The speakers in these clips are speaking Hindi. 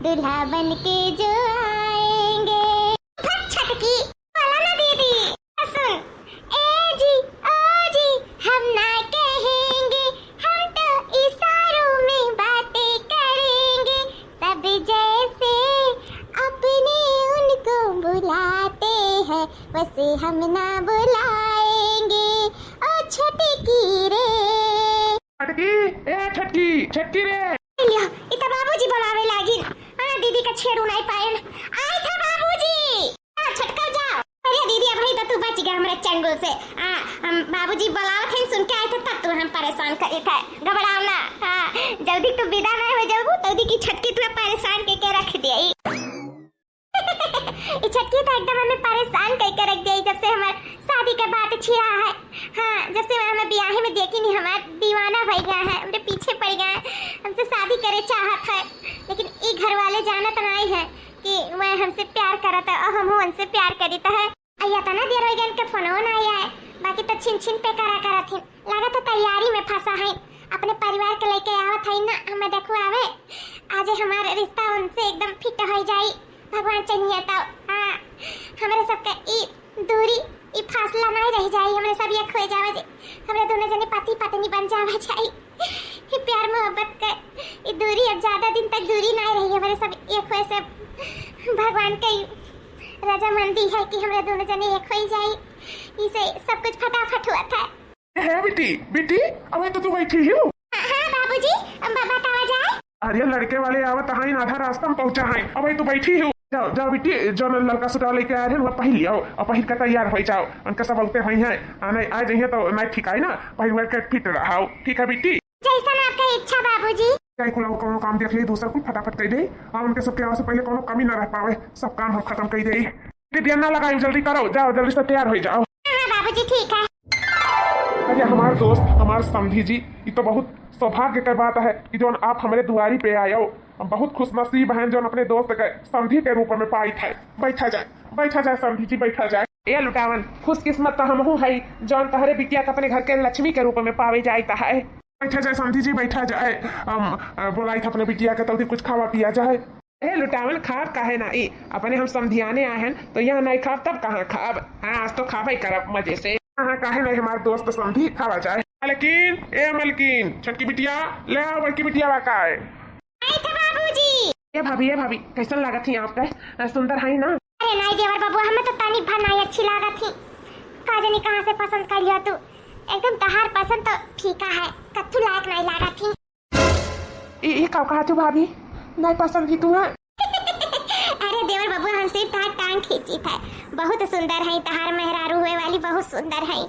दूल्हा बन के जो आएंगे। छटकी बोला ना दीदी, सुन। ए जी ओ जी हम ना कहेंगे, हम तो इशारों में बातें करेंगे। सब जैसे अपने उनको बुलाते हैं, वैसे हम ना बुलाएंगे। ओ छटकी रे, छटकी, ए छटकी, छटकी रे। लिया इतना बाबूजी बुलावे लागी। हाँ दीदी का छेड़ू नहीं पाए। आई था बाबूजी। छटका जाओ। अरे दीदी अब ही तो तू बच गया हमारे चंगुल से। हम बाबूजी बुलाओ थे, सुन के आए थे तब तू हम परेशान करे थे। घबराओ ना। हाँ जल्दी तू विदा नहीं हो जाओ तभी की छटकी तुम्हें परेशान करके रख दिया। ये छटकी तो एकदम हमें परेशान करके रख दिया जब से हमारे शादी का बात छिड़ा है। हाँ जब से हमें ब्याह में देखी नहीं, हमारा दीवाना हो गया है, हमरे पीछे पड़ गया है, हमसे शादी करे चाहत है। लेकिन ये घर वाले जानत नहीं है कि वह हमसे प्यार करता है और हम उनसे प्यार करीता है। आया था ना देर हो गया, इनका फोन ना आया है। बाकी तो छिन छिन पे करा थी। लगा तो तैयारी में फंसा है, अपने परिवार के लेके आवत है ना। हमें देखो आवे आज हमारा रिश्ता उनसे एकदम फिट हो जाए, भगवान चाहिए तो। हाँ हमारे सबका दूरी फासला नहीं रह जाए, हमारे सब एक हो जावे, हमारे दोनों जने पति पत्नी बन जावे जाए। प्यार मोहब्बत का ये दूरी अब ज्यादा दिन तक दूरी नहीं रही, हमारे सब एक हो। सब भगवान का रजामंदी है कि हमारे दोनों जने एक हो जाए। इसे सब कुछ फटाफट हुआ था। है बेटी, बेटी अबे तो तू बैठी हो। हाँ बाबूजी बतावा जाए। अरे लड़के वाले आवत हैं, आधा रास्ता में पहुंचा है, अबे तू बैठी हो। जाओ जाओ बेटी, जो लड़का सुटा लेके आए हैं वो पहन लियो और पहन के तैयार हो जाओ। उनका सब उगते हुए हैं, आने आ जाइए तो मैं ठीक है ना, पहन के फिट रहो। ठीक है बेटी, जैसा ना आपका इच्छा बाबूजी। क्या कोनो काम देख ले दूसरा कुछ फटाफट कर दे और उनके सबके आने से पहले कोनो कमी ना रह पावे, सब काम हम खत्म कर दे। देर ना लगाओ, जल्दी करो, जाओ जल्दी से तैयार हो जाओ। हाँ बाबूजी ठीक है। अरे हमारे दोस्त, हमारे समधी जी, ये तो बहुत सौभाग्य की बात है कि जो आप हमारे दुआरी पे आए हो। हम बहुत खुश नसीब हैं जो अपने दोस्त के समधी के रूप में पाई थे। बैठा जाए समधी जी, बैठा जाए। ये लुटावन खुशकिस्मत तो हमहू है जौन तहरे बिटिया के अपने घर के लक्ष्मी के रूप में पावे जाता है। बैठा जाए समधी जी, बैठा जाए। बोलाई था अपने बिटिया के तो कुछ खावा पिया जाए। ए लुटावन खाब काहे ना, अपने हम समधियाने आए हैं तो यहाँ नहीं खाब तब कहाँ खाब। हाँ आज तो खाबा ही करब मजे से। हाँ काहे नहीं, हमारे दोस्त समधी खावा जाए। मलकिन, ए मलकिन, छोटकी बिटिया ले आओ, बड़की बिटिया का है। बाबूजी ये भाभी कैसन लागत थी आपका, सुंदर है ना? अरे नहीं देवर बाबू, हमें तो तानी भनाई अच्छी लागत थी। का जाने कहाँ से पसंद कर लिया तू, एकदम तहार पसंद तो फीका है, कत्तू लायक नहीं लागत थी। ये कहा तू भाभी नहीं पसंद ही तू है? अरे देवर बाबू हम सिर्फ तहार टांग खींची था, बहुत सुंदर है तहार मेहरारू हुए वाली, बहुत सुंदर है।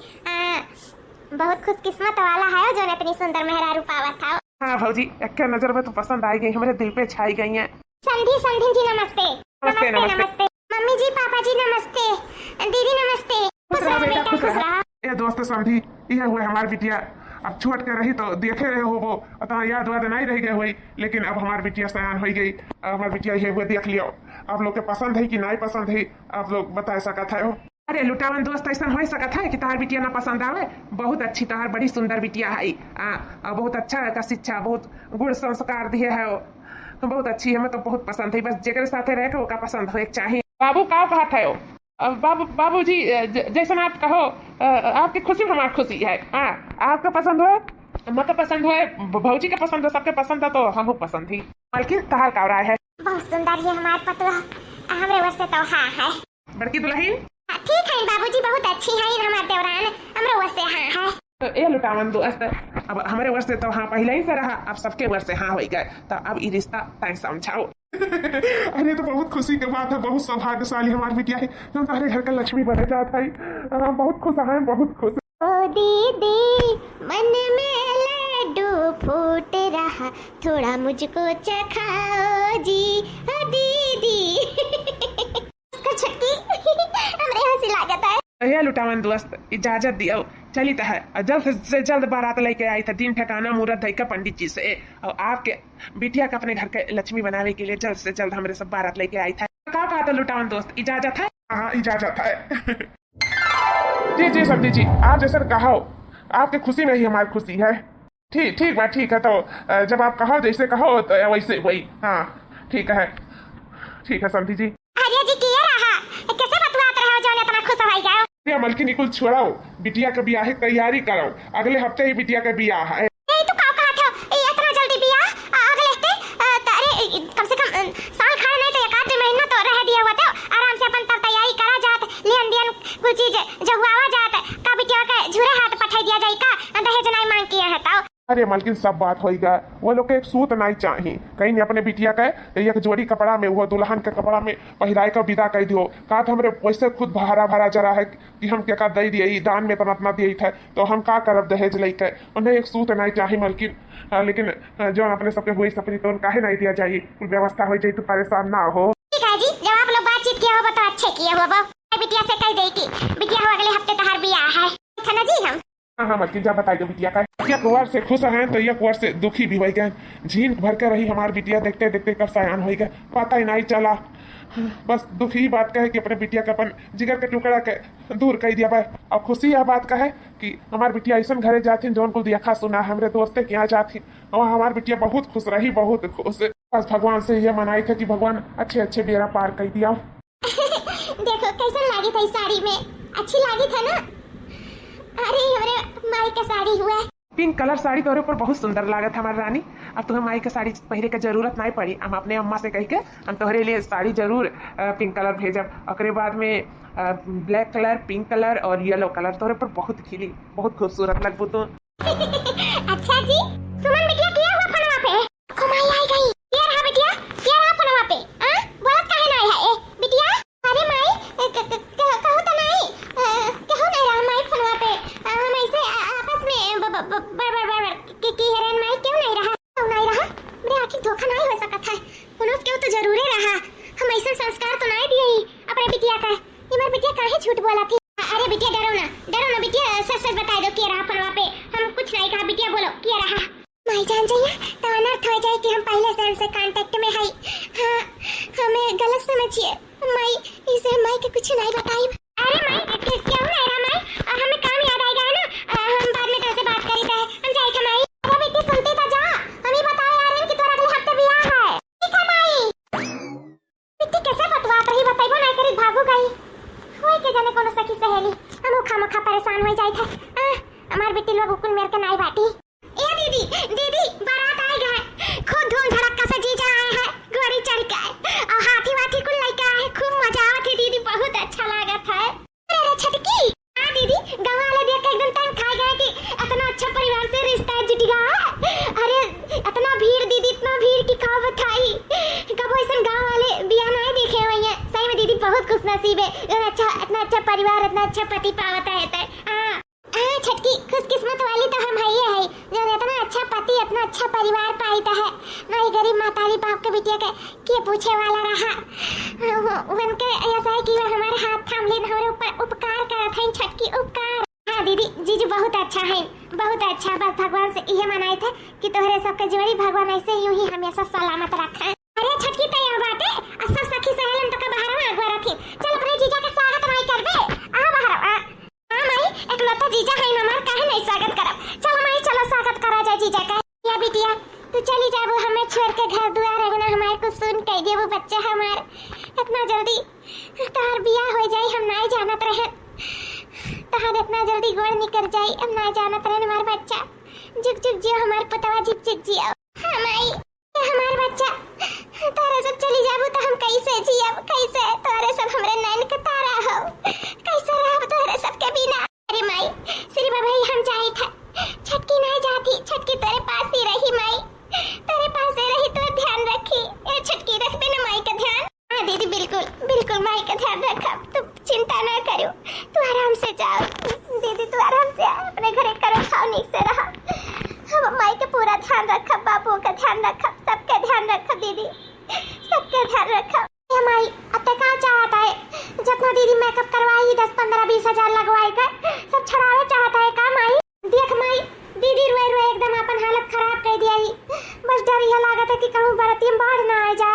बहुत खुशकिस्मत वाला है जो इतनी सुंदर मेहरारू पावा था। हाँ भौजी, एक नजर में तो पसंद आई गई, हमारे दिल पे छाई गई है। संधी जी नमस्ते। नमस्ते नमस्ते। मम्मी जी पापा जी नमस्ते, दीदी नमस्ते। खुश रहा बेटा, खुश रहा। ये दोस्त समझी ये हुए हमारी बिटिया, अब छूट के रही तो देखे रहे हो वो अतः याद वाद नहीं रह गए हुई, लेकिन अब हमारी बिटिया सयान हो गई। हमारी बिटिया ये हुए देख लियो, आप लोग के पसंद है कि नहीं पसंद है आप लोग बता सकत है हो। अरे लुटावन दोस्त ऐसा हो सकता है कि तार बिटिया ना पसंद आवे, बहुत अच्छी तार बड़ी सुंदर बिटिया है। बहुत अच्छा का शिक्षा, बहुत गुण संस्कार दिए है वो, बहुत अच्छी है, हमें तो बहुत पसंद है। बस जेकर साथे रह के वो का पसंद हो एक चाहिए। बाबू का कहत है वो, बाबूजी जैसा आप कहो, आपकी खुशी हमारी खुशी है। आपका पसंद हो, मत पसंद हो, भौजी का पसंद हो, सबके पसंद है तो हम पसंद ही। लेकिन तहार का राय है? बहुत सुंदर ये हमारे पतला, हमारे वैसे तो हाँ है। बड़की दुल्हन ठीक है बाबूजी, बहुत अच्छी है हमारे देवरान, हमारे वैसे हाँ है। ए लुटावन दोस्त, अब हमारे वर्ष से तो हाँ पहले ही से रहा, अब सबके वर्ष से हाँ हो गए, तो अब ये रिश्ता तय समझाओ। अरे तो बहुत खुशी की बात है, बहुत सौभाग्यशाली हमारी बिटिया है जो हमारे घर का लक्ष्मी बने जाता है। बहुत खुश है, बहुत खुश। ओ दीदी मन में लड्डू फूट रहा, थोड़ा मुझको चखाओ जी। ओ दीदी छुट्टी हमरे हंसी लागत है। ये लुटावन दोस्त इजाजत दियो, चली तो है जल्द से जल्द बारात लेके आई था, दिन ठिकाना मुहूर्त धई का पंडित जी से, और आपके बिटिया का अपने घर के लक्ष्मी बनाने के लिए जल्द से जल्द हमारे सब बारात लेके आई था। क्या कहा था लुटावन दोस्त, इजाजत है? हाँ इजाजत है। जी जी सब्जी जी, आप जैसे कहा हो, आपकी खुशी में ही हमारी खुशी है। ठीक ठीक बात, ठीक है, तो जब आप कहो जैसे कहो तो वैसे वही। हाँ ठीक है। ठीक है समधी जी। अरे जी किया रहा कैसे बतवात रहे हो जो इतना खुश हो गए ये मलकिनी कुल छोड़ाओ, बिटिया के बियाह की तैयारी करो। अगले हफ्ते ही बिटिया का बियाह है। ए तू का कहा था इतना जल्दी बियाह अगले हफ्ते अरे कम से कम साल खाए नहीं तो एक आध महीना तो रह दिया हुआ तो आराम से अपन तब तैयारी करा जात लेन देन कुछ चीज जो हुआ जात का बिटिया का झूरे हाथ पठा दिया जाए का दहेज नहीं मांग किया है तो। अरे मलकिन सब बात होगा, वो लोग के एक सूत नहीं चाहिए कहीं अपने बिटिया का एक जोड़ी कपड़ा में वो दुल्हन के कपड़ा में पहिराए का विदा कर दियो का तो हमरे वैसे खुद भरा भरा जरा है कि हम क्या दे दिए दान में तना दिए थे तो हम का करब दहेज लेके उन्हें एक सूत नहीं चाहिए मलकिन। लेकिन जो अपने सबके हुई सपरी तो काहे नहीं दिया जाए, कुछ व्यवस्था हो जाए तो परेशान ना हो। ठीक है जी, जब आप लोग बातचीत किया होगा तो अच्छे किए होगा। बिटिया से कह दे कि बिटिया अगले हफ्ते तहार बियाह है ना जी। हम हाँ मलकिन जा बताई दो बिटिया का ये कुंवर से खुश हैं तो ये कुंवर से दुखी भी हो गए। झीन भर के रही हमारी बिटिया, देखते देखते कब सयान हो गए पता ही नहीं चला। बस दुखी ही बात का है कि अपने बिटिया का अपन जिगर के टुकड़ा के दूर कर दिया भाई। और खुशी यह बात का है कि हमारी बिटिया ऐसा घरे जाती जो उनको देखा सुना हमारे दोस्ते के यहाँ जाती और हमारी बिटिया बहुत खुश रही, बहुत खुश। बस भगवान से ये मनाई था कि भगवान अच्छे अच्छे बेरा पार कर दिया। देखो कैसा लगी था इस साड़ी में, अच्छी लगी था ना। अरे हमारे माई का साड़ी हुआ पिंक कलर साड़ी तोरे ऊपर बहुत सुंदर लागत हमारी रानी। अब तुम्हें माई का साड़ी पहने का जरूरत नहीं पड़ी। हम अपने अम्मा से कह के हम तोहरे लिए साड़ी जरूर पिंक कलर भेजब। ओकरे बाद में ब्लैक कलर, पिंक कलर और येलो कलर तोहरे ऊपर बहुत खिली, बहुत खूबसूरत लगबू तो। अच्छा जी, सुमन बिटिया किया हुआ फनवा पे घुमाई आई गई। ये रहा बिटिया, ये रहा फनवा पे। बोला काहे नहीं है ए बिटिया? अरे माई कहो तो नहीं, कहो नहीं रहा माई फनवा पे। हम ऐसे आपस में बर की हेरन माई क्यों नहीं रहा? क्यों नहीं रहा? मेरे आखिर धोखा नहीं हो सकता था। कोनो क्यों तो जरूर रहा। हम ऐसे संस्कार तो नहीं दिए अपने बिटिया का। ये मेरी बिटिया काहे झूठ बोला थी? अरे बिटिया डरो ना बिटिया, सच सच बता दो क्या रहा फनवा पे। हम कुछ नहीं कहा बिटिया, बोलो क्या रहा? माई जान जाइए तो अनर्थ हो जाए कि हम पहले से उनसे कांटेक्ट में है। हाँ हमें गलत समझिए माई, इसे माई के कुछ नहीं बताई। अरे माई क्यों नहीं रहा माई? हमें काम याद आएगा ना, हम बाद में तुमसे बात करी थे। हम जाएगा माई। अरे बेटी सुनती तो जा, हम ही बताओ यार कि तोरा अगले हफ्ते बियाह है। ठीक है माई। बेटी कैसे बतवात रही, बताइबो नहीं करी भागो गई। होई के जाने कोनो सखी सहेली हम खामखा परेशान हो जाई था। हमार बेटी लोग उकुन मेर के नहीं बाटी। ए दीदी बारात आई गए, खूब धूम धड़क्का से जीजा आए हैं, घोड़ी चढ़ के और हाथी वाथी कुल लेके आए, खूब मजा आवत है दीदी, बहुत अच्छा लागत है। अरे छटकी हां दीदी, गांव वाले देख के एकदम टाइम खा गए कि इतना अच्छा परिवार से रिश्ता जुट गया है। अरे इतना भीड़ दीदी, इतना भीड़ की का बताई, कब ऐसा गांव वाले बियाह नहीं देखे हुए हैं। सही में दीदी बहुत खुशनसीब है, इतना अच्छा परिवार, इतना अच्छा पति पावता है। हां छटकी खुशकिस्मत वाली तो हम है जो इतना अच्छा पति, इतना अच्छा परिवार पाईता है। नहीं गरीब मातारी बाप के बिटिया के पूछे वाला रहा। उनके ऐसा है कि हमारे हाथ थाम ले, हमारे ऊपर उपकार करत है छटकी, उपकार। हाँ दीदी जीजू बहुत अच्छा है, बहुत अच्छा। बस भगवान से ये मनाए थे कि तोहरे सबके जोड़ी भगवान ऐसे यूं ही हमेशा सलामत रखे। अरे छटकी तो यह बात है, सब सखी सहेलन तो का बाहर में अगवा रखी। चल अपने जीजा के स्वागत नहीं करबे? आ बाहर आ। हां माई एकलौता जीजा है हमार, काहे नहीं स्वागत करब? चल माई चलो स्वागत करा जाए जीजा का। या बिटिया तू चली जाबो, हमें छोड़ के घर दुआर रखना, हमारे को सुन कह देबो बच्चा हमार। इतना जल्दी तोहर बियाह हो जाई हम नहीं जानत रहे, तोहर इतना जल्दी गोड़ निकल जाई हम नहीं जानत रहे। हमार बच्चा जुग जुग जियो, हमार पतवा जुग जुग जियो। हां माई हमार बच्चा तारा सब चली जाबो तो हम कैसे जियब, कैसे? तोरे सब हमरे नैन के तारा हो, कैसे रहब तोरे सब के बिना? अरे माई सिर्फ भाई हम जाई था, छटकी नहीं जाती, छटकी तेरे पास ही रही माई, तेरे पास ही रही तो ध्यान रखी। ए छटकी रख देना माई का ध्यान। हाँ दीदी बिल्कुल माई का ध्यान रखब, तुम चिंता ना करो, तू आराम से जाओ दीदी, तू आराम से अपने घरे करो, खाओ नीक से रहो। हम माई के पूरा ध्यान रखब, बाबू का ध्यान रखब, सबका ध्यान रखब दीदी, सबका ध्यान रखब। ये माई अब तक कहाँ चाहता है जितना दीदी मेकअप करवाई 10, 15, 20 हजार लगवाई कर सब छुड़ावे चाहता है का माई? देख माई दीदी रोए एकदम अपन हालत खराब कर दिया ही। बस डर यह लागत है कि कहूँ बराती में बाढ़ ना आ जाए।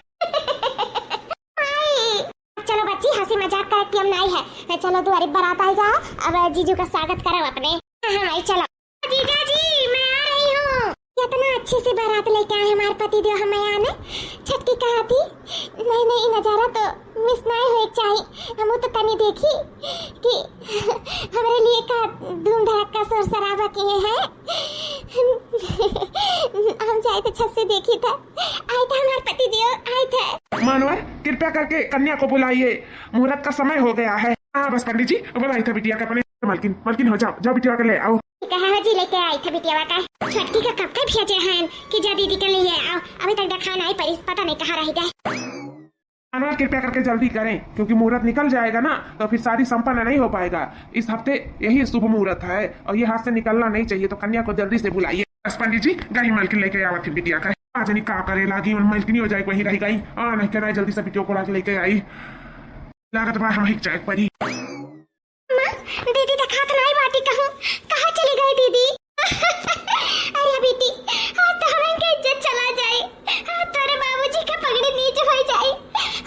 माई चलो बच्ची हंसी मजाक कर के हम नहीं है, चलो दुआरी बारात आई जा, अब जीजू का स्वागत करो अपने। हाँ माई चलो। जीजा जी मैं आ रही हूँ। इतना अच्छे से बारात लेके आए हमारे पति देव हमें आने। छटकी कहा थी नहीं नहीं नजारा तो मिस नहीं हो चाहिए। हम तो तनी देखी कि हमारे लिए का धूम धड़क्का शोर शराबा किए हैं। हम जाए तो छत से देखी था, आए थे हमारे पति देव आए थे। मानवर कृपया करके कन्या को बुलाइए, मुहूर्त का समय हो गया है। हाँ बस पंडित जी बुलाई था बिटिया का अपने। मालकिन मालकिन हो जाओ जाओ बिटिया का ले आओ। कहा जी लेके आई था बिटिया का। छटकी का कब का भेजे हैं कि जा दीदी के लिए आओ, अभी तक देखा नहीं पर पता नहीं कहाँ रह गए। मानवर कृपया करके जल्दी करें क्योंकि मुहूर्त निकल जाएगा ना तो फिर शादी संपन्न नहीं हो पाएगा। इस हफ्ते यही शुभ मुहूर्त है और ये हाथ से निकलना नहीं चाहिए, तो कन्या को जल्दी से बुलाइए। बस पंडित जी गई मालकिन लेके आवा थी बिटिया का। आज नहीं का करे लागी मालकिन हो जाए वहीं रह गई। नहीं कहना जल्दी से बिटिया को लाके लेके आई। लागत बा हम ही चाय पड़ी। दीदी देखा तो नहीं बाटी कहूँ कहाँ चली गई दीदी। अरे बेटी आज तो हमें की इज्जत चला जाए, तेरे बाबूजी का पगड़ी नीचे हो जाए।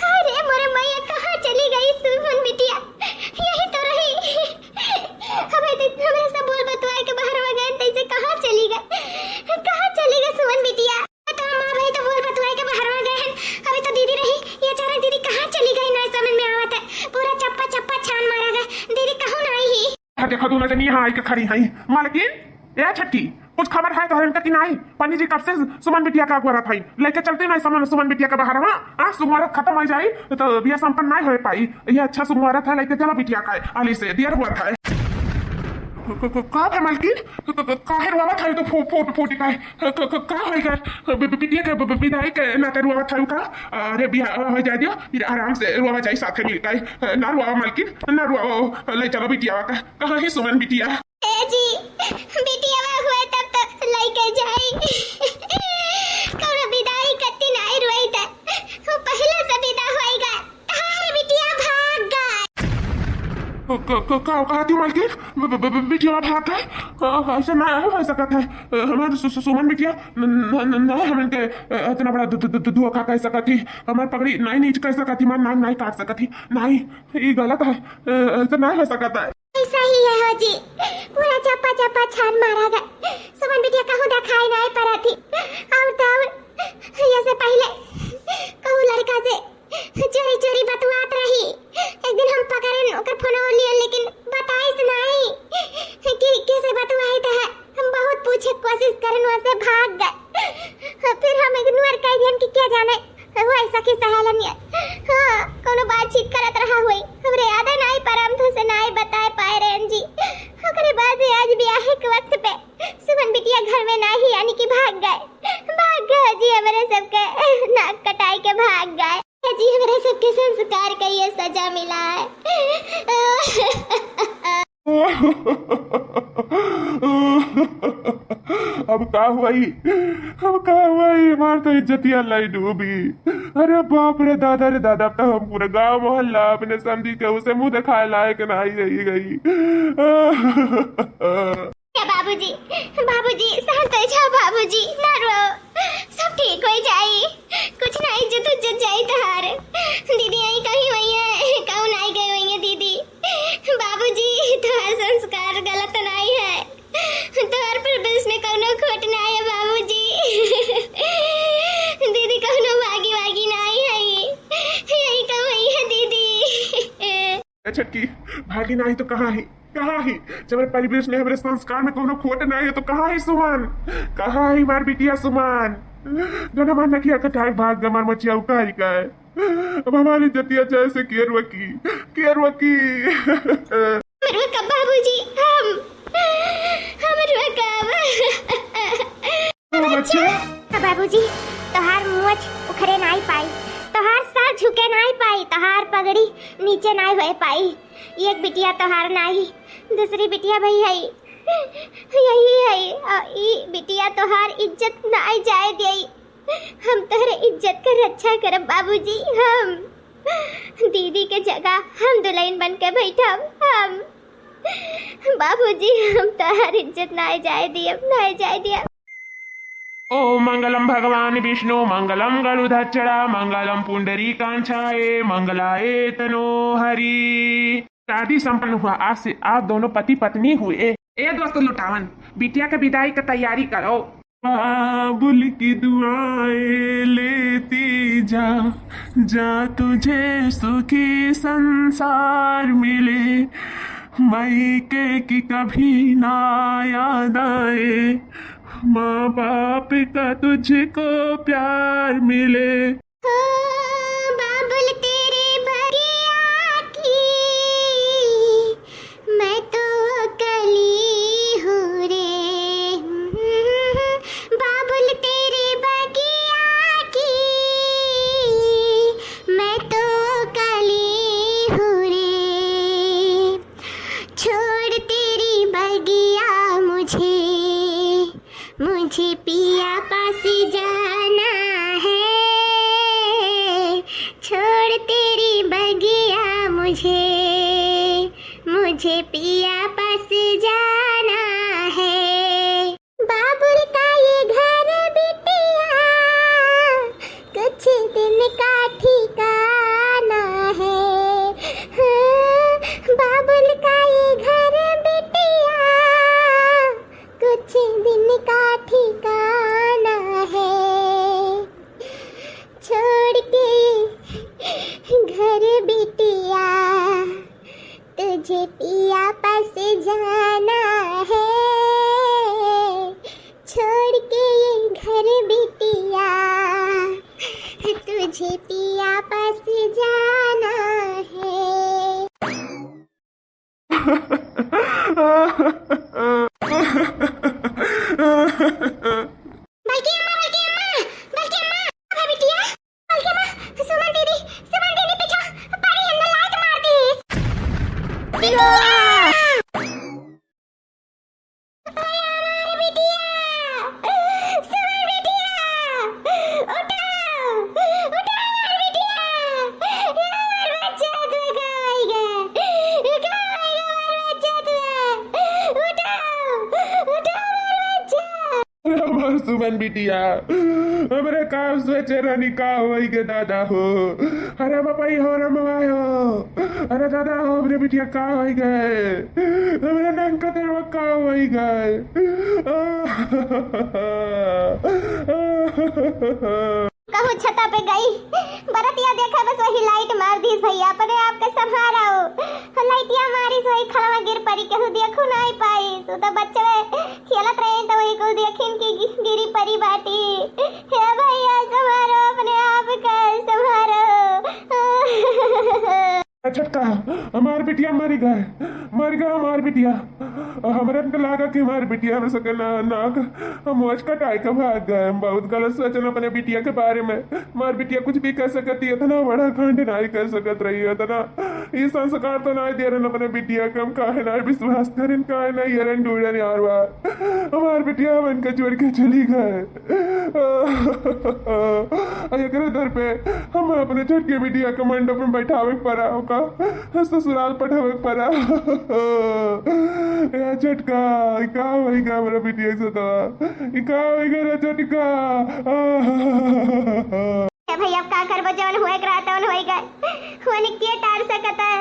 अरे मोरे मैया कहाँ चली गई सुमन बिटिया, यही तो रही। हमें सब बोल बतवाए के बाहर में गए तैसे कहाँ चली गई सुमन बिटिया। तो माँ भाई तो बोल बतवाए के बाहर में गए हैं, अभी तो दीदी रही। ये चारा दीदी कहाँ चली गई नहीं समझ में आवत है। पूरा चप्पा चप्पा छान मारा गया, दीदी कहूँ नहीं ही। देखो तू नजर यहाँ आई के खड़ी है मालकिन। ये छठी कुछ खबर है तो कि नहीं? पंडित जी कब से सुमन बिटिया का अगुआ था लेके चलते नहीं सुमन बिटिया का बाहर। हाँ सुमुहूर्त खत्म हो जाए तो बिया संपन्न नहीं हो पाई। ये अच्छा सुमुहूर्त है लेके चला बिटिया का आली से दिया हुआ था। का है मालकिन काहे रुआवा था तो फोटी का का होएगा बिटिया के विदाई के नाते रुआवा था का। अरे बिया हो जाए दियो फिर आराम से रुआवा जाए साथे मिल के। ना रुआवा मालकिन ना रुआवा ले चलो बिटिया का। कहाँ है सुमन बिटिया? ए जी बिटिया हुए तब तक लेके जाई। कौन विदाई कत्ती नहीं रुई था, वो पहले से विदा होएगा। तारे बिटिया भाग गए। कहा थी मालकिन बिटिया भाग है? ऐसा ना हो सकता है। हमारे सुमन बिटिया नहीं हमें के इतना बड़ा धोखा कह सका थी। हमारे पगड़ी नहीं नीच कह सका थी, मार नहीं काट सका थी। नहीं ये गलत है, ऐसा नहीं हो सकता है। ऐसा ही है हो जी, पूरा चप्पा चप्पा छान मारा गया। सुमन बिटिया कहूँ दिखाई नहीं पड़ा थी। और तो ऐसे पहले कहूँ लड़का से चोरी चोरी बतवात रही। एक दिन हम पकड़े ओकर फोन लिए लेकिन बताइस नहीं कि कैसे बतवाई था। हम बहुत पूछे कोशिश करन वहां से भाग गए। फिर हम इग्नोर कर दियन कि क्या जाने वो ऐसा की सहालन है। हां कोनो बातचीत करत रहा हुई हमरे याद नहीं पर हम तो से नहीं बता पाए रेन जी। ओकरे बाद आज ब्याह के वक्त पे सुमन बिटिया घर में नहीं यानी कि भाग गए जी। हमारे सबके नाक कटाई के भाग गए जी। हमारे सबके संस्कार का ये सजा मिला है। अब का हुआ हमार तो इज्जतिया लाई डूबी। अरे बाप रे दादा अब तो हम पूरे गांव मोहल्ला अपने समझी के उसे मुंह दिखाए लायक नहीं रही गई। बाबूजी शांत हो जाओ बाबूजी, ना रो, सब ठीक हो जाए। कुछ नहीं इज्जत जाए तहार। दीदी आई कहीं वही है कहूँ नहीं गई वही है दीदी। बाबूजी तोहार संस्कार गलत नहीं है, तोहार परवरिश में कौनो खोट नहीं है बाबूजी। दीदी कौनो भागी नहीं है, यही कहूँ वही है दीदी। छटकी भागी नहीं तो कहाँ है जब मेरे परिवेश में हमारे संस्कार में कोनो खोट नहीं है तो कहाँ है सुमन? कहाँ है हमारी बिटिया सुमन? जो न मानना किया कटाई भाग गमार मचिया उकारी का है। अब हमारी जतिया जैसे केयर वकी बाबूजी हम बाबूजी तोहार मुँह उखड़े नहीं पाई, तोहार सर झुके नहीं पाई, तोहार पगड़ी नीचे नहीं हो पाई। एक बिटिया तोहार नहीं, दूसरी बिटिया भाई है यही है। और ई बिटिया तोहार इज्जत नहीं जाए देई। हम तोहरे इज्जत का रक्षा करब बाबूजी। हम दीदी के जगह हम दुल्हन बन के बैठब। हम बाबूजी हम तोहार इज्जत नहीं जाए दिया। ओम मंगलम भगवान विष्णु मंगलम गरुधचरा मंगलम पुंडरी कांछाए मंगलाए तनो हरि। शादी संपन्न हुआ। आज से आप दोनों पति पत्नी हुए। ए दोस्तों लुटावन बिटिया के विदाई का तैयारी करो। बाबुल की दुआएं लेती जा, जा तुझे सुखी संसार मिले, मायके की कभी ना याद आए, माँ बाप का तुझको प्यार मिले। हो बाबुल तेरे बगिया की मैं तो कली हूँ रे, बाबुल तेरे बगिया की मैं तो कली हूँ रे, छोड़ तेरी बगिया मुझे, मुझे पिया पास जाना है, छोड़ तेरी बगिया मुझे, मुझे पिया पास जाना है। बाबुल का ये घर बिटिया कुछ दिन का ठिकाना है, हाँ, बाबुल का ये घर बिटिया कुछ दिन का ठिकाना है, छोड़ के घर बिटिया तुझे पिया पास जाना है, छोड़ के ये घर बिटिया तुझे पिया पास जाना है। बल्कि अम्मा अबे बिटिया, बल्कि अम्मा, सुमन दीदी पीछा पानी अंदर लाइट मार दी बिटिया, अरे बिटिया, सुमन बिटिया, उठाओ हमारे बिटिया, हमारे बच्चा तो गाएगा हमारे बच्चा तो, उठाओ हमारे बच्चा। हमार सुमन बिटिया, हमरे काम सोचे रानी का होई के दादा हो, अरे बापाई हो रमवाई हो, अरे दादा हो हमरे बिटिया का होई गए, हमरे नंका तेरा का होई गए। कहूँ छता पे गई बरतिया देखा बस वही लाइट मार दी भैया, अपने आप के संभारा हो, लाइटिया मारी वही खड़वा गिर पड़ी, कहूँ देखू नहीं पाई, तू तो बच्चे खेलत रहे तो वही को देखिन की गिरी परी बाटी, हे भैया संभारो अपने आप का संभारो। छटका हमार बिटिया मर गए हमार बिटिया, हमारे को लगा कि हमारी बिटिया में सके नाक मोच कटाई के भाग गए, हम बहुत गलत सोचना अपने बिटिया के बारे में, हमारी बिटिया कुछ भी कर सकती है, इतना बड़ा कांड नहीं कर सकत रही है, इतना ये संस्कार तो नहीं दे रहे अपने बिटिया के, हम काहे नहीं विश्वास करें, काहे नहीं हरन ढूंढन यार बार, हमारी बिटिया मन के छोड़ के चली गए। एक दर पे हम अपने छोटकी बिटिया के मंडप में बैठावे पड़ा होगा, ससुराल पठावे पड़ा। या झटका का होएगा मेरा बिटिया से तो का होएगा रे झटका। भैया अब का करबो, जवन होए रहता उन होएगा, होने के टार सकता है।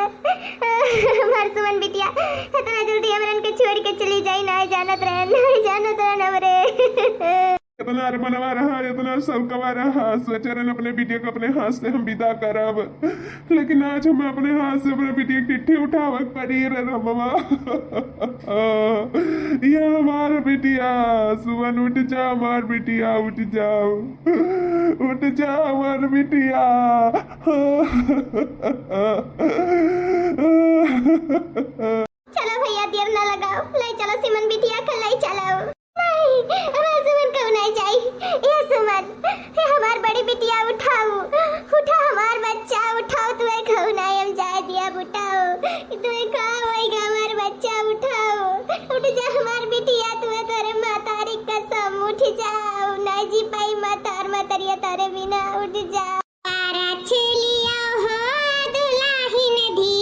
हमार सुमन बिटिया इतना जल्दी हमरन के छोड़ के चली जाई, नहीं जानत रहन हमरे। इतना बनवा रहा, इतना सब कमा रहा, सोच रहे अपने बिटिया को अपने हाथ से हम विदा करब, लेकिन आज हम अपने हाथ से अपने बिटिया की चिट्ठी उठावक पड़ी रे रमवा। ये हमार बिटिया, सुमन उठ जा हमार बिटिया, उठ जाओ हमार बिटिया। चलो भैया देर ना लगाओ, ले चलो सिमन बिटिया के ले चलो। नहीं हमार सुमन को नहीं चाहिए, ये सुमन ये हमार बड़ी बिटिया, उठाओ हमार बच्चा, उठाओ, तुम्हें कहू नहीं हम जाए दिया, उठाओ तुम्हें कहा होएगा हमार बच्चा, उठाओ उठ जा हमार बिटिया, तुम्हें तारे मातारी कसम, उठ जाओ, नहीं जी पाई मातारिया तारे बिना, उठ जाओ। तारा चलिया हो दुल्हन धी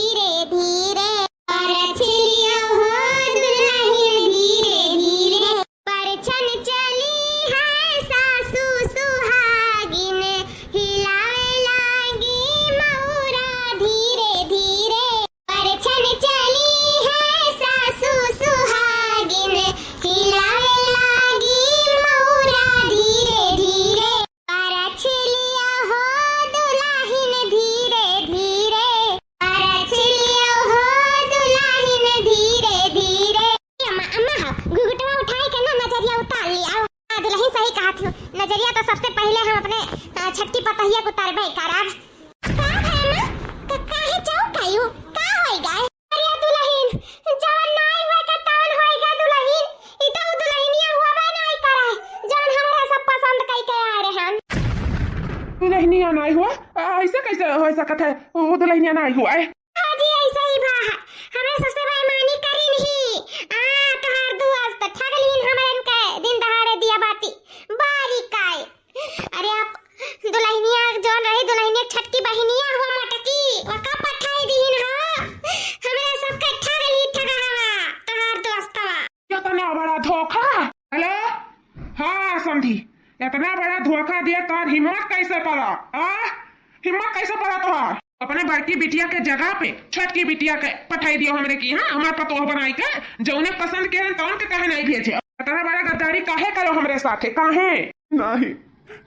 हो सकत है वो दुल्हनिया ना हुआ है। हाँ जी ऐसा ही बा हमें सबसे बेईमानी करी नहीं तोहार दोस्त ठग लीन हमरन के दिन दहाड़े दिया बाती बारी काय अरे आप दुल्हनिया जोन रही दुल्हनिया छटकी बहनिया हुआ मटकी ओका पठाई दीन हां हमरा सबके ठग ली ठगहवा तोहार दोस्तवा इतना बड़ा धोखा। हेलो हाँ समझी इतना बड़ा धोखा दिया तो हिम्मत कैसे पड़ा हिम्मत कैसे पड़ा तुहार अपने बड़की बिटिया के जगह पे छठ की बिटिया के पठाई दियो हमरे की हाँ हमार पतोह बनाई के जौने पसंद के तौन के कहे नहीं भेजे इतना बड़ा गद्दारी काहे करो हमरे साथे काहे नहीं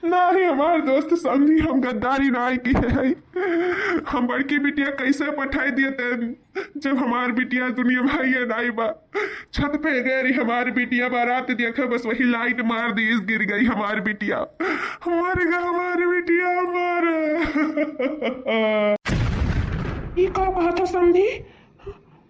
नहीं हमार दोस्त समझी हम गद्दारी नहीं की है हम बड़की बिटिया कैसे पठाई दिए थे जब हमार बिटिया दुनिया भाई है नहीं बा छत पे गई हमारी बिटिया बारात देखा बस वही लाइट मार दी गिर गई हमारी बिटिया हमारी बिटिया हमारा ये का कहा था समझी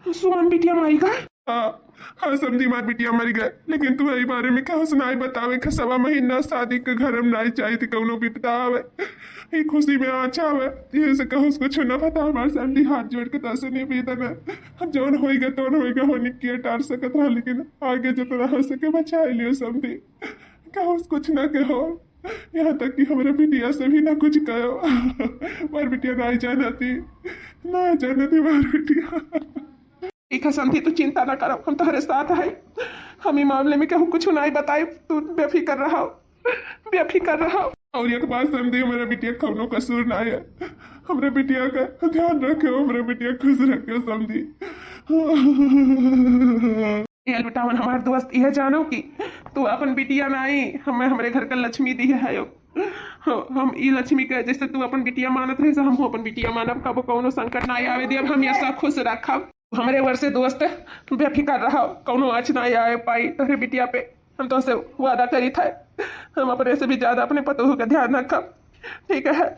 सुमन बिटिया माई का हाँ समझी मार बिटिया मर गए लेकिन तू यही बारे में क्या सुनाई बतावे कि 1.25 महीना शादी के घर में नहीं चाहिए थी कौनो विपदा आवे ये खुशी में आचा आवे ये से कहूँ उसको छुना पता हमारे समझी हाथ जोड़ के तसे नहीं पीता ना हम जौन होएगा तौन होएगा होने की टार सकत रहा लेकिन आगे जितना हो सके बचा लियो समझी कहूँ कुछ ना कहो यहाँ तक कि हमारे बिटिया से भी ना कुछ कहो मार बिटिया नहीं जानती मार बिटिया ठीक है समझी तू चिंता ना करो हम तुम्हारे साथ है हम ई मामले में कहूँ कुछ नहीं बताए तू बेफिक्र रहो और एक बात समझी हमारा बिटिया कौनो कसूर ना है हमारे बिटिया का ध्यान रखो हमारे बिटिया खुश रखो समझी ये लुटावन हमारे दोस्त यह जानो कि तू अपन बिटिया में आई हमें हमारे घर का लक्ष्मी दी है हम ई लक्ष्मी के जैसे तू अपन बिटिया मानत रही हम अपन बिटिया मानब कबो कौनो संकट ना आवे दियब हम ऐसा खुश रखब हमारे वर्ष से दोस्त बेफिक्र रहो कौनो आज ना आए पाई तोहरे बिटिया पे हम तो से वादा करी था हम अपने से भी ज्यादा अपने पतोह का ध्यान रखब ठीक है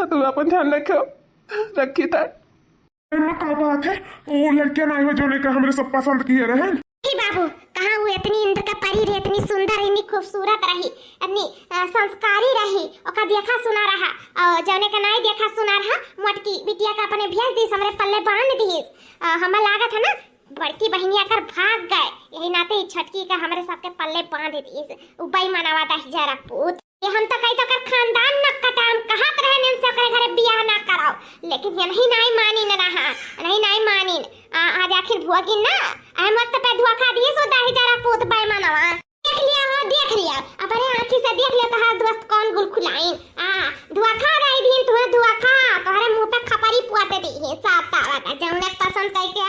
तू अपन ध्यान रखी था क्या बात है वो लड़कियां नहीं हो जोने का हमरे सब पसंद किए रहे बाबू कहाँ वो इतनी इंद्र का परी रही इतनी सुंदर इतनी खूबसूरत रही इतनी संस्कारी रही ओका देखा सुना रहा और जौने का नहीं देखा सुना रहा मोटकी बिटिया का अपने भेज दी हमरे पल्ले बांध दी हमें लागत है ना बड़की बहनिया कर भाग गए यही नाते ही छटकी का हमारे सबके पल्ले बांध दी उबाई मनावा दा जरा पूत ये हम तो कहीं तो कर खानदान न कटाम कहत रहे ने सब करे घरे बियाह ना कराओ लेकिन ये नहीं मानी न रहा नहीं मानी आज आखिर भुआगिन ना अहमद पे धोखा दिए सो दाही जरा पूत बाई मनावा देख लिया अपने आंखी से देख लिया तोहार दोस्त कौन गुल खुलाइन धोखा रही दिन तुम्हें धोखा तोहरे मुंह पे खपरी पुआते दी है साफ तावा जौने पसंद कई के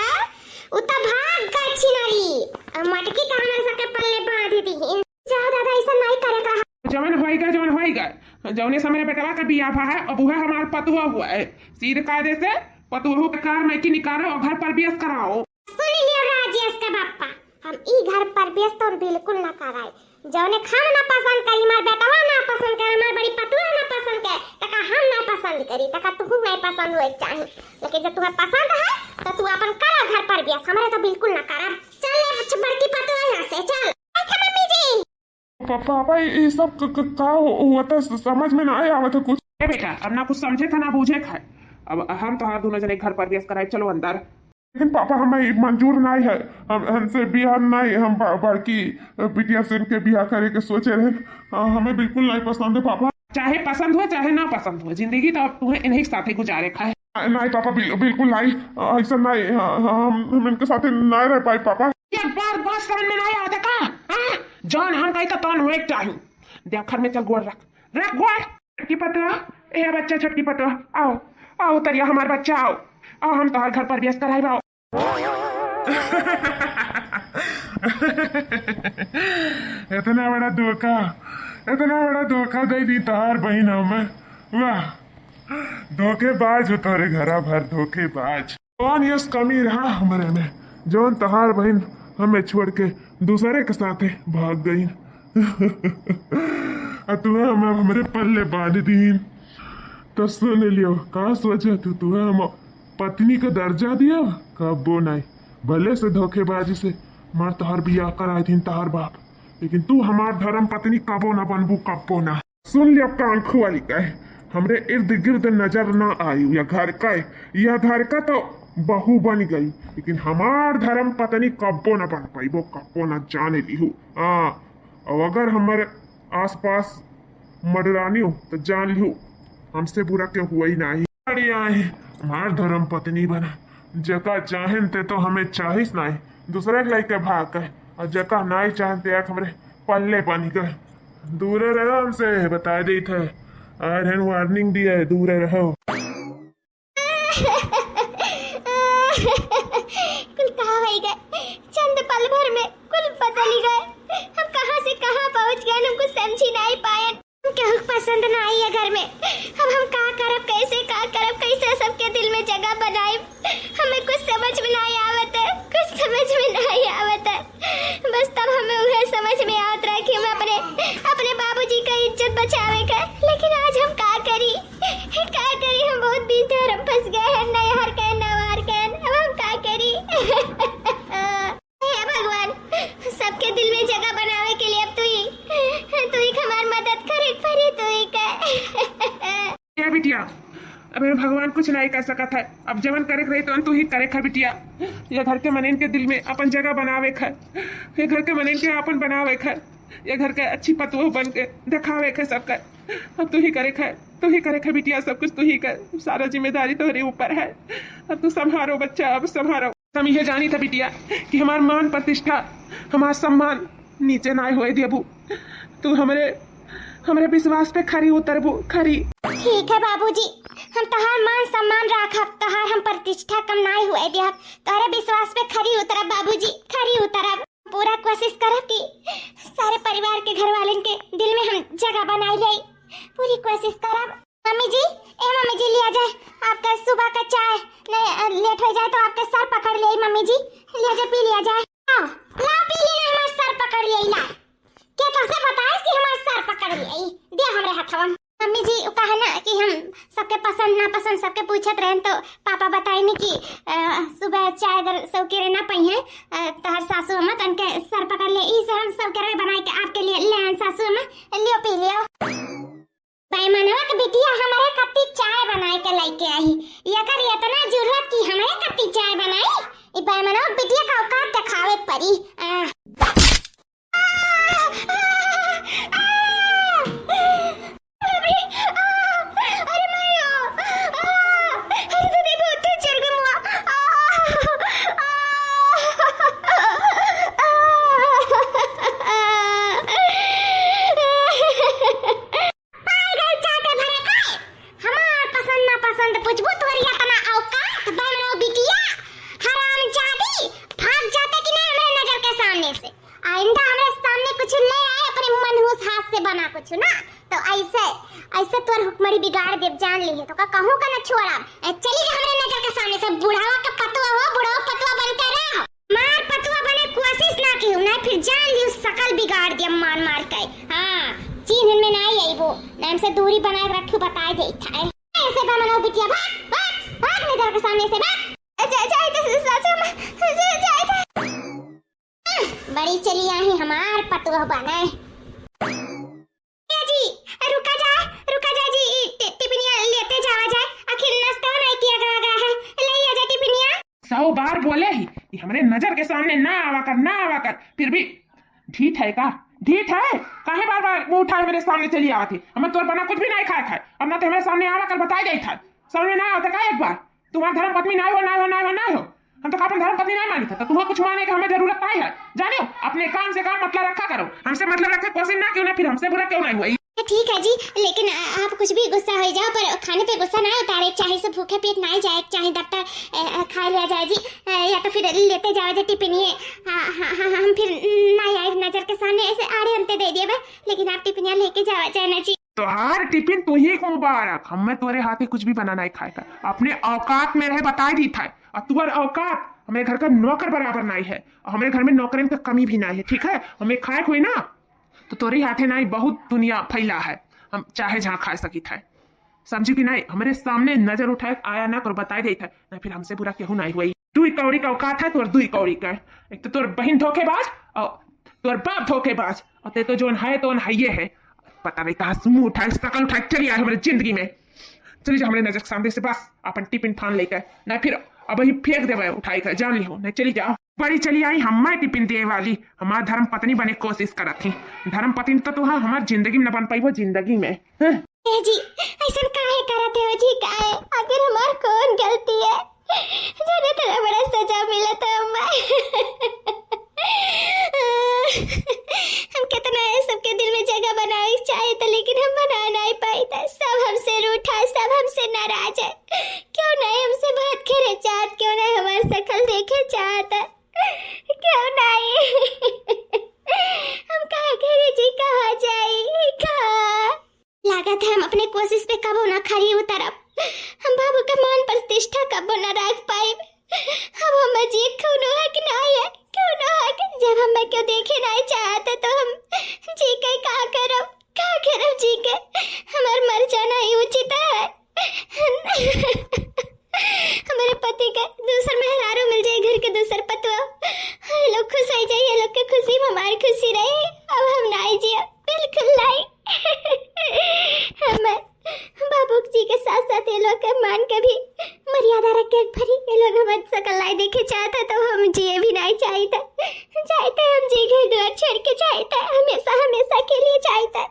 उ तो भाग गई छिनारी मटकी का हमारे सबके पल्ले बांध दी है जा दादा ऐसा नहीं करे का जवन होएगा जौने से मेरे बेटवा का बियाह है अब वह हमारा पतुआ हुआ है सीधे कायदे से पतुआ के कार में की निकालो और घर पर बेस कराओ सुन लियो राजेश का बापा हम ई घर पर बेस तो बिल्कुल ना कराए जौने खाम ना पसंद करी मार बेटवा ना पसंद करे मार बड़ी पतुआ ना पसंद करे तका हम ना पसंद करी तका तू नहीं पसंद होए चाहिए लेकिन जब तुम्हें पसंद है तो तू अपन करा घर पर बेस हमारे तो बिल्कुल ना करा चल ले बड़की पतुआ यहां से चल मम्मी जी पापा ये सब का हुआ था समझ में ना आया था कुछ बेटा अब ना कुछ समझे था ना बूझे था अब हम तो हाथ दोनों जने घर पर बेस कराए चलो अंदर लेकिन पापा हमें मंजूर नहीं है हमसे बियाह नहीं हम बड़की बिटिया से इनके बियाह करे के सोचे रहे हमें बिल्कुल नहीं पसंद है पापा चाहे पसंद हो चाहे ना पसंद हो जिंदगी तो अब तुम्हें इन्हीं के साथ ही गुजारे का है नहीं पापा बिल्कुल नहीं ऐसा नहीं हम इनके साथ नहीं रह पाए पापा एक बार बात समझ में नहीं आता का जॉन हम कहीं तो तौन हुए चाहिए देख घर में चल गोड़ रख गोड़ छटकी पतवा ए बच्चा छटकी पतवा आओ तरिया हमारा बच्चा आओ हम तो हर घर पर बेस कराए आओ इतना बड़ा धोखा दे दी तार बहन हमें वाह धोखेबाज हो तोरे घरा भर धोखेबाज कौन यस कमी रहा हमारे में जौन तहार बहन हमें छोड़ के दूसरे के साथ भाग गई तुम्हें हमारे पल्ले बांध दी तो सुन लियो का सोचा तुम्हें हम पत्नी का दर्जा दिया कबो नहीं भले से धोखेबाजी से मार तहार बियाह कराई थी तहार बाप लेकिन तू हमार धर्म पत्नी कबो ना बनबू कबो ना सुन लियो कान खुआली का हमरे इर्द गिर्द नजर ना आई। यह घर का तो बहू बन गई, लेकिन हमार धर्म पत्नी कब्बो न बन पाई, वो कब्बो न जाने ली हूँ। हाँ, और अगर हमारे आसपास मडरानी हो तो जान लियो हमसे बुरा क्यों हुआ ही नहीं। अरे आए हमार धर्म पत्नी बना, जका चाहन ते तो हमें चाहिस नहीं, दूसरे के लाइक भाग गए, और जका नहीं चाहते हमरे पल्ले बन गए। दूरे रहो हमसे, बता दी थे आयरन वार्निंग दिया है, दूरे रहो। कुल कहाँ हो गए, चंद पल भर में कुल बदल ही गए। हम कहाँ से कहाँ पहुँच गए, हमको समझ ही नहीं पाए। क्या पसंद ना आई है घर में, अब हम का करब, कैसे सबके दिल में जगह बनाए। हमें कुछ समझ में नहीं आवत है, बस तब हमें वह समझ में आवत रहा कि हम अपने बाबूजी का इज्जत बचावे का। लेकिन आज हम का करी, हम बहुत बीच धर्म फंस गए हैं, नए हर के नवार के, अब हम का करी। हे भगवान, सबके दिल में जगह बनावे के लिए अब तू ही हमारी मदद करे, तू ही कर। क्या बिटिया, अबे भगवान कुछ नहीं कर सकता है, अब जवन करे रही तो तू ही करे खा बिटिया। ये घर के मनन के दिल में अपन जगह बनावे खा, ये घर के मनन के अपन बनावे खा, ये घर के अच्छी पतोह बन के दिखावे खा सबका। अब तू ही करे खा बिटिया, सब कुछ तू ही कर, सारा जिम्मेदारी तुम्हारे ऊपर है। अब तू संभारो बच्चा, अब संभारो। हम ये जानी था बिटिया कि हमार मान प्रतिष्ठा, हमार सम्मान नीचे ना हुए देबू, तू हमारे विश्वास पे खरी उतरबू, खरी। ठीक है बाबूजी, हम तहार मान सम्मान राखब, तहार हम प्रतिष्ठा कम नहीं हुए देहब, तोहरे विश्वास पे खरी उतरब बाबूजी, खरी उतरब। पूरा कोशिश करब कि सारे परिवार के घर वालन के दिल में हम जगह बनाई लई, पूरी कोशिश करब। मम्मी जी लिया जाए आपका सुबह का चाय, नहीं लेट हो जाए तो आपका सर पकड़ ले। मम्मी जी लिया जाए, पी लिया जाए। ला पी लेना, हमारा सर पकड़ लिया ला। क्या तुमसे बताया कि हमारा सर पकड़ लिया, दे हमरे हाथवा। मम्मी जी कहा ना कि हम सबके पसंद ना पसंद सबके पूछत रहे, तो पापा बताए नहीं कि सुबह चाय अगर सब के ना पई है तो हर सासू अम्मा तनके सर पकड़ ले, इसे हम सब के बनाए के आपके लिए ले आन। सासू अम्मा लियो पी लियो। बैमनवा के बिटिया हमारे कत्ती चाय बनाए के लेके आई, ये कर इतना जरूरत की हमारे कत्ती चाय बनाई, ई बैमनवा बिटिया का औकात दिखावे पड़ी। ऐसे तोर हुक्मरी बिगाड़ देव, जान ली है तो का कहूं का न छोड़ा। चली जा हमरे नजर के सामने से, बुढ़ावा का पतवा हो, बुढ़ावा पतवा बनकर रहो, मार पतवा बने कोशिश ना की, ना फिर जान ली सकल बिगाड़ दिया मार के। हां चीन में नहीं आई वो, नाम से दूरी बनाए रखू बताए दे था। ऐसे का मनो बिटिया, भाग नजर के सामने से, भाग। बड़ी चली आई हमार पतवा बनाए। रुका जा जी, टिफिनिया लेते जावा जाए, आखिर नाश्ता नहीं किया गया है, ले आ जा टिफिनिया। 100 बार बोले ही कि हमरे नजर के सामने ना आवा कर, फिर भी ढीठ है का? ढीठ है काहे बार मुंह उठाए मेरे सामने चली आवा थी? हमें तोर बना कुछ भी नहीं खाए, अब ना तो हमारे सामने आवा कर बताई गई था, सामने ना आता का एक बार? तुम्हारा धर्म पत्नी ना हो, हम तो अपन धर्म पत्नी नहीं मानी था, तो तुम्हें कुछ माने की हमें जरूरत नहीं है। जानियो अपने काम से काम मतलब रखा करो, हमसे मतलब रखा कोशिश ना क्यों ना, फिर हमसे बुरा क्यों नहीं हुआ। ठीक है जी, लेकिन आप कुछ भी गुस्सा हो जाओ पर खाने पे गुस्सा ना उतारे, चाहे से भूखे पेट ना जाए, चाहे दफ्तर खा लिया जाए जी, या तो फिर लेते जाओ जी टिफिनिए। हम फिर ना आए नजर के सामने, ऐसे आड़े अंते दे दिए, लेकिन आप टिफिनिया लेके जाओ जाए ना जी। तो हर टिफिन तू ही को मुबारक, हमें तुम्हारे हाथ कुछ भी बनाना ही खाएगा, अपने औकात में रहे बताई दी था, और तुम्हारे औकात हमें घर का नौकर बराबर नहीं है, और हमारे घर में नौकरन की कमी भी नहीं है, ठीक है? हमें खाए हुई ना तो तोरी हाथे नहीं बहुत दुनिया फैला है, हम चाहे जहाँ खा सकी था, समझी कि नहीं? हमारे सामने नजर उठाए आया ना कर बताई दे था, ना फिर हमसे बुरा क्यों नहीं हुई। 2 कौड़ी का औकात है, तोर 2 कौड़ी का, एक तो तोर बहन धोखेबाज और तोर बाप धोखेबाज, और ते तो जोन है तो है, पता नहीं कहाँ से मुंह उठाए शकल उठाए चली आए हमारे जिंदगी में। चली जा हमारे नजर के सामने से, बस अपन टिफिन फान लेकर ना फिर अब ही फेंक देवे उठाई कर, जान लियो नहीं। चली जाओ, बड़ी चली आई हमारे टिफिन दे वाली, हमारा धर्म पत्नी बने कोशिश करत थी। धर्म पत्नी तो हाँ हमारी जिंदगी में न बन पाई वो जिंदगी में। ए जी ऐसा काहे करते हो जी? काहे आखिर हमार कौन गलती है? जाने तेरा बड़ा सजा मिला था हम कितना है सबके दिल में जगह बनाई चाहे था, लेकिन हम बना नहीं पाई था। सब हमसे रूठा, सब हमसे नाराज है। क्यों नहीं हमसे बात करे चाहत, क्यों नहीं हमारी शक्ल देखे चाहता, क्यों नहीं हम कहाँ घरे जी, कहाँ जाए, कहाँ लागत है हम अपने कोशिश पे कबो ना खरी उतरब। हम बाबू का मान प्रतिष्ठा कबो ना रख पाए। अब हम जी क्यों ना हक नहीं है, क्यों ना हक? जब हम क्यों देखे नहीं चाहते तो हम जी के का करब जी के? हमार मर जाना ही उचित है। हमारे पति का दूसर मेहरारू मिल जाए, घर के दूसर पतवा, ये लोग खुश हो जाए, ये लोग की खुशी में हमारी खुशी रहे। अब हम नहीं जिया, बिल्कुल नहीं। हम बाबू जी के साथ साथ ये लोग के मान के भी मर्यादा रख के भरी, ये लोग हमारे सकल लाई देखे चाहता तो हम जिए भी नहीं चाहता। हम जी घर द्वार छोड़ के चाहता, हमेशा के लिए चाहता।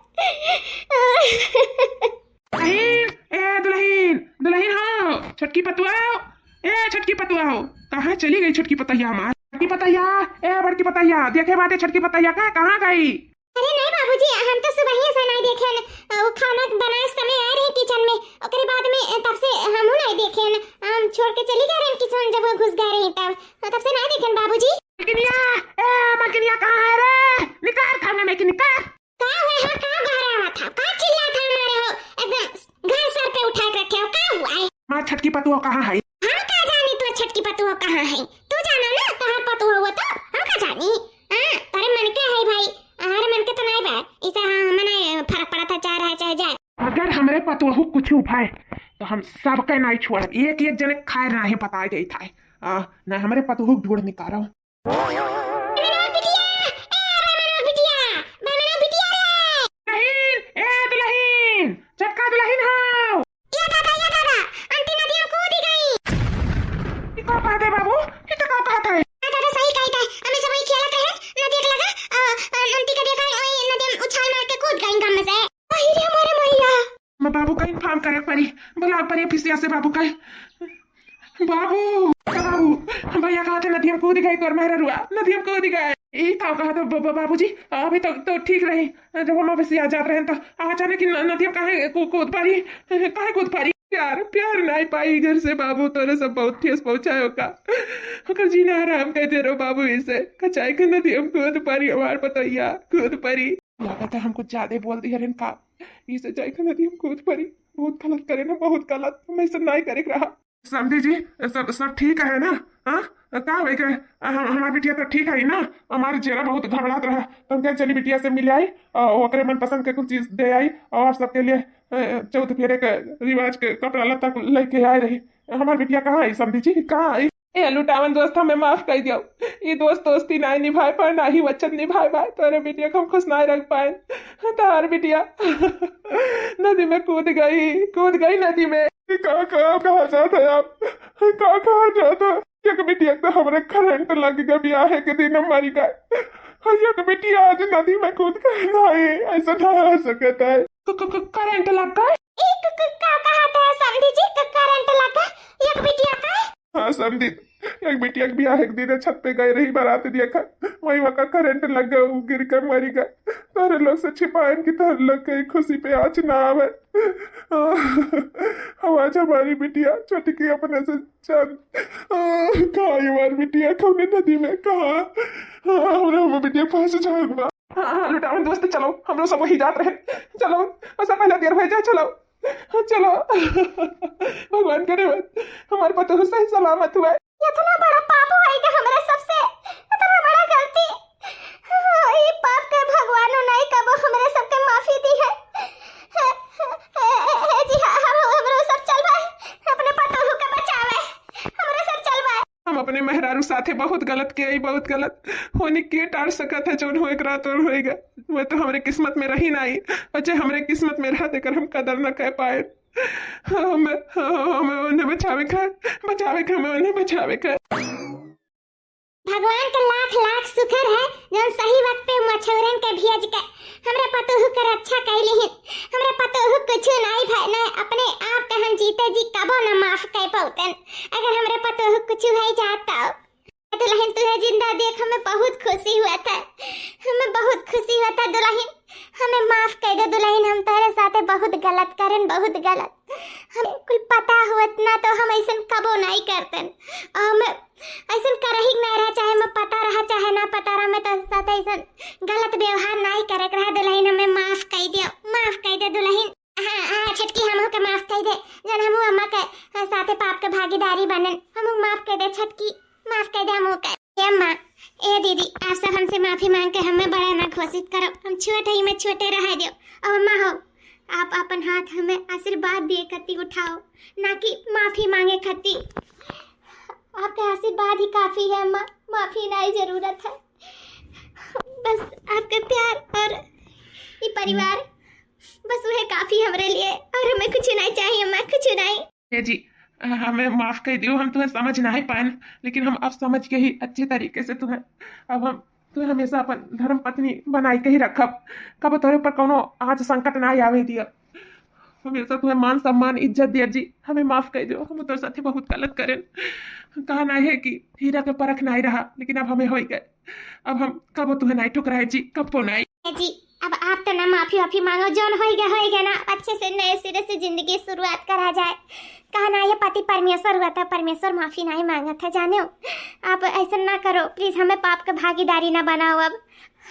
दुल्हन हो, छटकी पतुआ हो, ए छटकी पतुआ हो, कहाँ चली गई छटकी पतैया हमार? छटकी पतैया, ए बड़की पतैया, देखे बाटे छटकी पतैया कहाँ गई? अरे नहीं बाबूजी, हम तो सुबह ही से नहीं देखे न, वो खाना बनाए समय आ रहे किचन में, ओकरे बाद में तब से हम नहीं देखे न, हम छोड़ के चली गए किचन, जब वो घुस गए रही तब से नहीं देखे बाबूजी। मलकिनिया कहाँ है रे? निकाल खाना में कि निकाल। कहाँ हुआ है? कहाँ बाहर आवा था? कहाँ चिल्ला था हमारे हो? एकदम घर सर पे उठा के रखे हो, कहाँ हुआ है? माँ छटकी पतुआ कहाँ है? हम कहाँ जानी तू छटकी पतुआ कहाँ है? तू जाना ना कहाँ पतुआ हुआ तो हम कहाँ जानी? तारे मन के है भाई, हमारे मन के तो नहीं बा, इसे हमें फर्क पड़ा था चाहे रहे चाहे जाए। अगर हमारे पतुआ कुछ उठाए तो हम सबके नहीं छोड़, एक एक जने खाए नहीं पता गई था। न हमारे पतुआ ढूंढ निकालो। चटका दुल्हन हो, ये दादा आंटी नदी में कूद गई। क्या कहते हैं बाबू? ये तो क्या कहता है? दादा सही कहता है, हमें सब वही खेलत रहे, नदी के लगा आंटी का देखा वही नदी में उछाल मार के कूद गई गम से। अरे हमारे मैया, मैं बाबू का इन्फॉर्म करे पड़ी, बुला पड़ी फिर से बाबू का। बाबू भैया कहा थे नदी में कूद गए, और मेरा रुआ नदी में कूद गए। ये कहा था बाबूजी, अभी तो ठीक रही, जब हम ऑफिस आ जाते रहे तो अचानक नदी में काहे कूद पारी। प्यार नहीं पाई घर से बाबू, तोरे सब बहुत ठेस पहुंचायो का, ओकर जीना आराम कहते रहो बाबू। इसे कचाई के नदी में कूद पारी, हमार पतैया कूद पारी। लगा था हमको ज्यादा बोल दिया रे का, इसे जाए के नदी में कूद पारी। बहुत गलत करे ना, बहुत गलत, मैं इसे नहीं करे रहा। समझी जी, सब ठीक है ना? हाँ का भाई के हमारी बिटिया तो ठीक है ना? हमारे चेहरा बहुत घबरात रहा, तो क्या चली बिटिया से मिल आई और ओकरे मन पसंद के कुछ चीज दे आई, और सबके लिए चौथ फेरे के रिवाज के कपड़ा लत्ता लेके आए रही। हमारी बिटिया कहाँ आई समझी जी, कहाँ आई? ए लुटावन दोस्त हमें माफ कर दियो, ये दोस्ती नहीं निभाए पाए, ना ही वचन निभाए पाए, तोरे बिटिया को हम खुश नहीं रख पाए। तार बिटिया नदी में कूद गई नदी में। कहाँ जाते आप? कहाँ जाता? एक बिटिया तो हमारे करंट लग गया ब्याह के दिन हमारी का, एक बिटिया आज नदी में कूद गई। नहीं ऐसा नहीं हो सकता है। करंट लग गया? करंट लगा एक बिटिया का? हाँ समझी, एक बिटिया के ब्याह एक दिन छत पे गए रही, बारात देखा, वही वहाँ करंट लग गया, वो गिर कर मरी गए। तारे लोग से छिपाएं कि तारे लोग कहीं खुशी पे आज ना आवे। आज हमारी बिटिया छोटकी अपने से चंद कहा हमारी बिटिया कौन नदी में कहा हमारे बिटिया फंस जाऊंगा। हाँ लुटावन दोस्त चलो, हम लोग सब वही जाते रहे, चलो ऐसा पहला देर हो जाए, चलो भगवान करे हमारे पति सही सलामत हुआ। इतना बड़ा पाप हुआ है कि हमारे सबसे इतना बड़ा गलती, ये पाप के भगवान नहीं कब हमारे सबके माफी दी है। जी हाँ, हम सब चल भाई अपने पतोहू के बचावे, हमारे सब चल भाई। हम अपने मेहरारू साथे बहुत गलत किया, बहुत गलत होने के टाल सकत है, जोन हो एक रात और होएगा। वो तो हमरे किस्मत में रही नहीं, अच्छा हमरे किस्मत में रहा देकर हम कदर न कर पाए। हमें उन्हें बचावे का हमें उन्हें बचावे का। भगवान का लाख लाख शुक्र है जो सही वक्त पे मछौरन के भेज के हमरे पतोहू कर अच्छा कैली है। हमरे पतोहू कुछ नहीं भाई ना अपने आप के हम जीते जी कबो न माफ कर पाउतन। अगर हमरे पतोहू कुछ है जाता दुल्हन तुझे जिंदा देख हमें बहुत खुशी हुआ था, हमें बहुत खुशी हुआ था दुल्हन। हमें माफ कर दे दुल्हन, हम तेरे साथे बहुत गलत करन, बहुत गलत। हमें कुल पता हुआ ना तो हम ऐसा कबो नहीं करतन। हम ऐसा कर ही नहीं रहा, चाहे मैं पता रहा चाहे ना पता रहा, मैं तो साथ ऐसा गलत व्यवहार नहीं करे रहा दुल्हन। हमें माफ कर दे दुल्हन। हाँ हाँ छटकी हमहू के माफ कर दे, जन हमहू अम्मा के साथे पाप के भागीदारी बनन। हमहू माफ कर दे छटकी, माफ कर दे हमहू के। अम्मा ए दीदी आप सब हमसे माफी मांग के हमें बड़ा ना घोषित करो, हम छोटे ही में छोटे रह दो। और अम्मा हो आप अपन हाथ हमें आशीर्वाद दिए खती उठाओ, ना कि माफी मांगे खती। आपका आशीर्वाद ही काफी है अम्मा, माफी नहीं जरूरत है। बस आपका प्यार और ये परिवार बस वह काफी हमारे लिए, और हमें कुछ नहीं चाहिए अम्मा, कुछ नहीं। जी हमें माफ कर दियो, हम तुम्हें समझ नहीं पाए, लेकिन हम अब समझ के ही अच्छे तरीके से तुम्हें अब हम तुम्हें हमेशा अपन धर्म पत्नी बनाई के ही रखब। कब तोरे पर कोनो आज संकट ना आवे दिया, हमेशा तुम्हें मान सम्मान इज्जत दिया। जी हमें माफ कर दो, हम तो साथी बहुत गलत करें। कहा नहीं है कि हीरा के परख नहीं रहा, लेकिन अब हमें हो गए। अब हम कब तुम्हें नहीं ठुकराए जी, कब को नहीं जी। अब आप तो ना माफी वाफी मांगो, जोन हो गया ना, अच्छे से नए सिरे से जिंदगी शुरुआत करा जाए। कहा ना ये पति परमेश्वर हुआ था, परमेश्वर माफी नहीं मांगा था, जाने हो। आप ऐसा ना करो प्लीज, हमें पाप का भागीदारी ना बनाओ। अब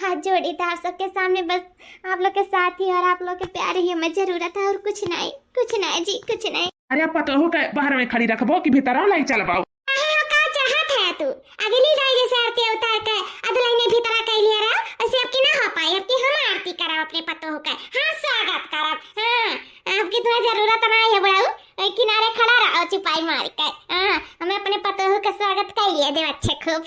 हाथ जोड़ी था आप सबके सामने, बस आप लोग के साथ ही और आप लोग के प्यार ही हमें जरूरत है, और कुछ नहीं जी, कुछ नहीं। अरे अब पता हो बाहर में खड़ी रखबो कि भीतर लाई चल पाओ। तू अगली दाई जैसे आरती उतार के अदलाई ने भीतर कर लिया रहा, ऐसे आपकी ना हो पाई। आपकी हम आरती कराओ अपने पतो हो के, हाँ स्वागत कराओ। हाँ आपकी तुम्हें जरूरत नहीं है बुढ़ाऊ, किनारे खड़ा रहो चुपाई मार के। हाँ हमें अपने पतो हो के स्वागत कर लिया दे अच्छे खूब।